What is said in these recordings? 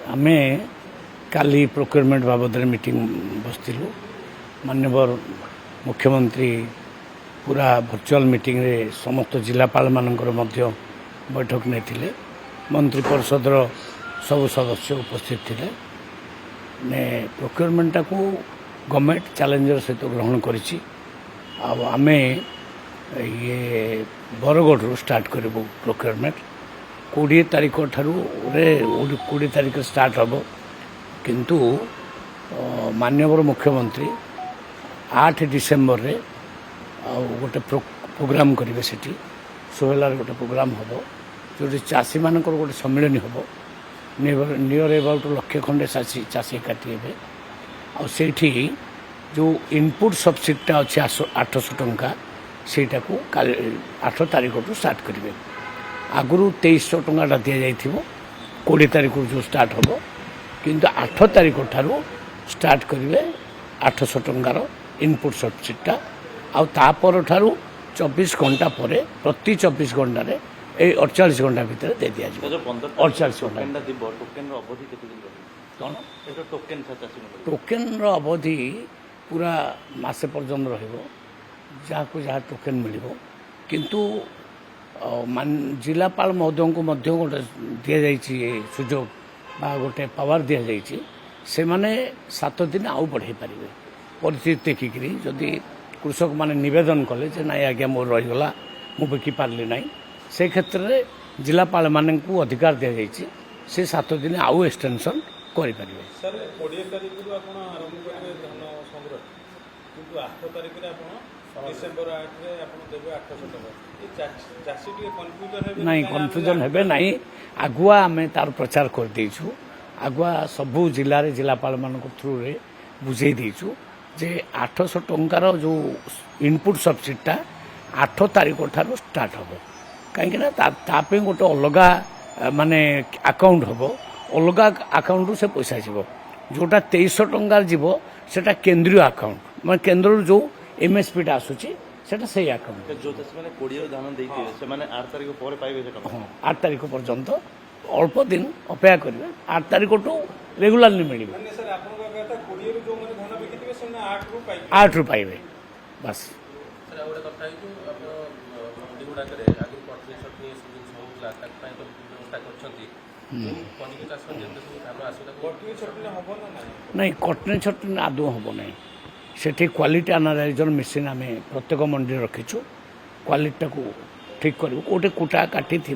आमे काली procurement बाबद meeting बसलु माननीय मुख्यमंत्री पूरा भर्चुआल मीटिंग रे समस्त जिलापाल मानकर मध्य बैठक नहीं मंत्री परिषद सब सदस्य उपस्थित थे ने प्रोक्योरमेंट को गवर्नमेंट चैलेंजर सहित ग्रहण करिछि आमे ये बरगढ़ स्टार्ट करूँ प्रोक्योरमेंट 20 तारीख ठारू 20 तारीख स्टार्ट हम किंतु माननीय मुख्यमंत्री 8 डिसेम्बर रे गोटे प्रोग्राम करेंगे सेठी सोहेलार गोटे प्रोग्राम हम जो चाषी मान गोटे सम्मिलन हम नियर एबाउट लक्षे खंडे चाषी एकाठी हे आठी जो इनपुट सब्सिडीटा अच्छे 800 टंका सेटा को 8 तारीख टू स्टार्ट करेंगे आगुरी 2300 टंका दि जाइथिबो 20 तारीख जो स्टार्ट हम किंतु 8 तारीख ठारू स्टार्ट करेंगे 800 टंकार इनपुट सब्सिडीटा आपर ठारू 24 घंटा पर प्रति 24 घंटा 48 घंटा भितर दे दि जाए 48 घंटा टोकेन अवधि पूरा मासे पर्यंत रहा जहाँ टोकेन मिल किंतु जिलापाल महोदय को गोटे दि जाइए सुजोग बा गोटे पावर दि जाइए से माने 7 दिन आउ बढ़ाई पारे परिस्थिति देखिकी जदि कृषक माने निवेदन कले जे नाई आज्ञा मोर रहीगला मु बिकी पार्ली नाई से क्षेत्र में जिलापाल मान को अधिकार दि जाइए से 7 दिन आउ एक्सटेंशन करें। सर 20 तारीख आपण आरंभ करेंगे धान संग्रह किंतु 8 तारीख डिसेम्बर 8 रे आपण देबे 800 टका चाषी टी कन्फ्यूजन हेबे नहीं कन्फ्यूजन हेबे नहीं आगुआ आमे तार प्रचार कर देछु आगुआ सबु जिले रे जिलापाल मान थ्रू रे बुझे देछु जे 800 टंकार जो इनपुट सब्सिडीटा 8 तारीख ठारू स्टार्ट हम कहीं गोटे अलग माने अकाउंट हम अलग अकाउंट से पैसा जीव जोटा 2300 टंकार जीव सेटा केंद्रीय अकाउंट मैं केंद्र जो एमएसपीटा आसूची सेटा सही अकाउंट जो माने 20 धान देइथिबे से माने 8 तारीख पर पाइबे से टका 8 तारीख पर्यंत अल्प दिन अपेक्षा करेंगे 8 तारीख टू रेगुलारली मिले माने सर आपन का कहता 20 रो जो माने धान बिकिथिबे से 8 रो पाइबे 8 रू पाइबे बस सर ओडे कथा है जो आप मंडी गुडा करे आगु कटनी छटनी सुजिन होउला तक पय तो व्यवस्था करछंती पनिक चाष जेते सब धान आसुला कटनी छटनी हबो ना नहीं कटनी छटनी आदौ हम नहीं सेठी क्वालिटी एनालाइजर मेसीन आम प्रत्येक मंडी रखीचु क्वालिटी को ठीक कर गोटे कुटा काटी थी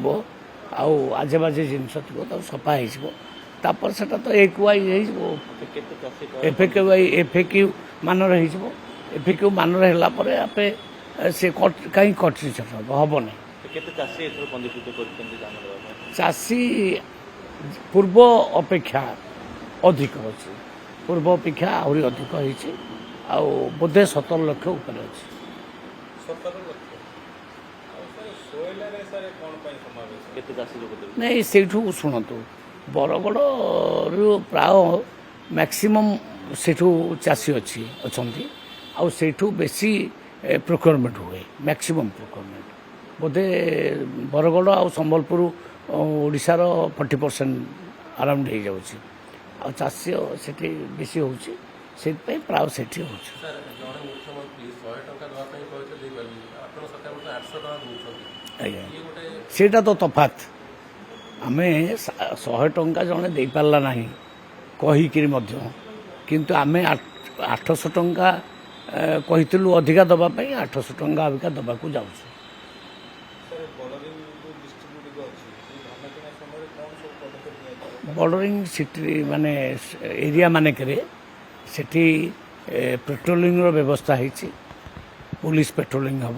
आजे बाजे जिनस थी सफा होपर से तो एक वाइज एफएक्यू मानर एफएक्यू मानर है आपे से कहीं कटनी छट हम नहीं चाषी पूर्व अपेक्षा अधिक अच्छे पूर्व अपेक्षा आहरी अधिक होती बोधे 17 लाख ऊपर अच्छे 17 लाख सोइला रे सर कोन पई समावेश केते चाषी लोक देबे नहीं सेठू शुणु बरगढ़ रु प्राय मैक्सिमम सेठू चाषी अच्छी अच्छी आठू बेसी प्रोक्योरमेंट हुए मैक्सिमम प्रोक्योरमेंट बोधे बरगढ़ आ संबलपुर ओडिशार 40% अराउंड हो जाऊँगी आ चाषी सेठी बेसी होची से प्राय सेठी होची सर जने मुख्यमंत्री 100 टका दवा पई कहते दे पाली आपण सरकार 800 टका दोछथि आज्ञा ये गोटे सेटा तो तफात आमे 100 टंका जने दे पारला नाही कहिकिरी मध्य किंतु आमे 800 टंका कहितलु अधिका दबा पई 800 टंका अबिका दबा को जाउछ सर बॉर्डरिंग जो डिस्ट्रीब्यूट को अछि धान किना समय कोन सब पदक्षेप निया बॉर्डरिंग सिटी माने एरिया माने करे सेठी पेट्रोलिंग रो व्यवस्था है पुलिस पेट्रोलिंग हम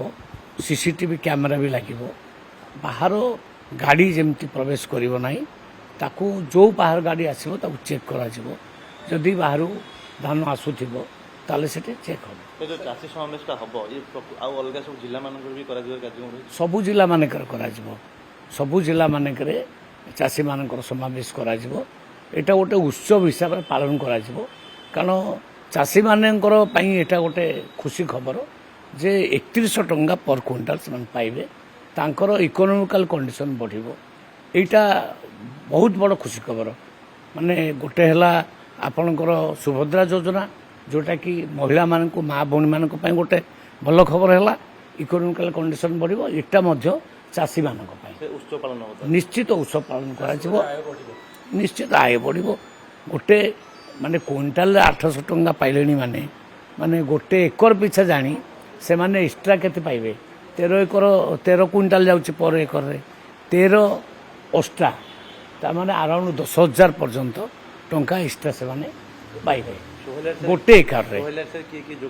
सीसीटीवी कैमेरा भी लगे बाहर गाड़ी जमती प्रवेश करिवो नाही ताकू जो बाहर गाड़ी आसीबो ताकू चेक करा जिवो जदि बाहर धान आसुथिबो ताले सेठी चेक हो जो चाषी समावेशटा हबो ये आ अलगा सब जिल्ला मानकर भी करा जिवो कार्यक्रम सबु जिला मानकर करा जिवो सबु जिला मानकर चाषी मानकर समावेश करा जिवो एटा गोटे उत्सव हिसाब रे पालन करा जिवो कारण चाषी मानकर एटा गोटे खुशी खबर जे 3100 टंका पर क्विंटाल से पाइबे तांकर इकोनॉमिकल कंडीशन बढ़िबो एटा बहुत बड़ खुशी खबर ମାନେ ଗୋଟେ ହେଲା ଆପଣଙ୍କର ସୁଭଦ୍ରା ଯୋଜନା, ଯେଉଁଟାକି ମହିଳାମାନଙ୍କୁ ମା ଭଉଣୀମାନଙ୍କ ପାଇଁ ଗୋଟେ ଭଲ ଖବର ହେଲା, ଇକୋନୋମିକାଲ କଣ୍ଡିସନ୍ ବଢ଼ିବ। ଏଇଟା ମଧ୍ୟ ଚାଷୀମାନଙ୍କ ପାଇଁ ସେ ଉତ୍ସବ ପାଳନ ହେବ। ନିଶ୍ଚିତ ଉତ୍ସବ ପାଳନ କରାଯିବ, ଆୟ ବଢ଼ିବ। ନିଶ୍ଚିତ ଆୟ ବଢ଼ିବ। ଗୋଟେ ମାନେ କୁଇଣ୍ଟାଲରେ 800 ଟଙ୍କା ପାଇଲେଣି ମାନେ ଗୋଟେ ଏକର ପିଛା ଜାଣି ସେମାନେ ଏକ୍ସଟ୍ରା କେତେ ପାଇବେ? 13 କୁଇଣ୍ଟାଲ ଯାଉଛି ପର ଏକରରେ, 13 ଅଷ୍ଟା, ତାମାନେ ଆରାଉଣ୍ଡ 10,000 ପର୍ଯ୍ୟନ୍ତ ଟଙ୍କା ଏକ୍ସଟ୍ରା ସେମାନେ ପାଇବେ সোহেল ଗୋଟେ ଏକରରେ। সোহেল কিଏ କିଏ ଯୋଗ